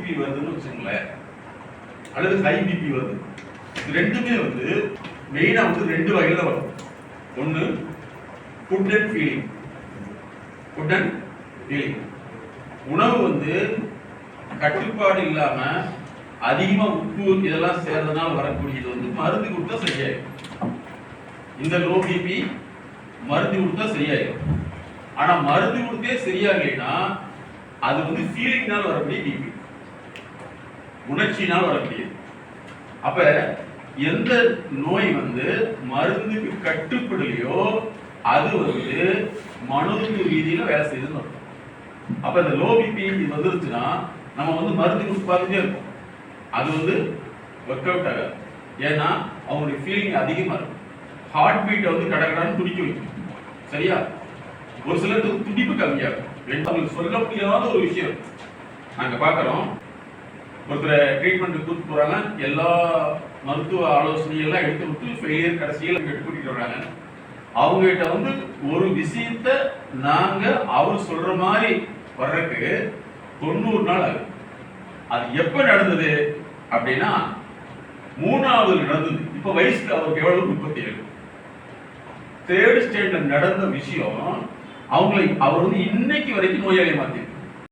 BP வருதுன்னு வச்சுங்களேன், அல்லது ஹை பிபி வருது, இது ரெண்டுமே வந்து மெயினா வந்து ரெண்டு வகையில வரும். ஒன்னு food and feeling. Food and feeling, உணவு வந்து கட்டுப்பாடு இல்லாம அதிகமா உப்பு இதெல்லாம் சேர்றதுனால வரக்கூடியது வந்து மருந்து கொடுத்தா சரியாயிடும். இந்த லோ பிபி மருந்து கொடுத்தா சரியாயிடும். ஆனா மருந்து கொடுத்தே சரியாகலைன்னா அது வந்து ஃபீலிங்னால வரக்கூடிய பிபி, உணர்ச்சியினால் வரக்கூடியது. அப்ப எந்த நோய் வந்து மருந்துக்கு கட்டுப்படலையோ அது வந்து மனோதத்துவ ரீதியில வேலை செய்யுதுன்னு அர்த்தம். அப்ப இந்த லோ பிபி வந்துருச்சுன்னா நம்ம வந்து மருந்து கொடுத்து பார்த்துட்டே இருப்போம், அது வந்து ஒர்க் அவுட் ஆகாது. ஏன்னா அவங்களுடைய ஃபீலிங் அதிகமா இருக்கும். ஹார்ட் பீட்டை வந்து கடகடான்னு துடிக்க வைக்கும். சரியா? ஒரு சிலருக்கு துடிப்பு கம்மியாகும். அவங்களுக்கு சொல்ல முடியாத ஒரு விஷயம் நாங்க பாக்குறோம். ஒருத்தர் ட்ரீட்மெண்ட் கூட்டு போறாங்க, எல்லா மருத்துவ ஆலோசனையெல்லாம் எடுத்து விட்டு ஃபெயிலியர் கடைசியில் கூட்டிட்டு வர்றாங்க. அவங்க கிட்ட வந்து ஒரு விஷயத்த நாங்க அவர் சொல்ற மாதிரி வர்றதுக்கு 90 நாள் ஆகுது. அது எப்ப நடந்தது அப்படின்னா 3வது நடந்தது. இப்ப வயசுக்கு அவருக்கு எவ்வளவு? 37. 3rd ஸ்டேஜ்ல நடந்த விஷயம் அவர் வந்து இன்னைக்கு வரைக்கும் நோயாளியை மாத்தி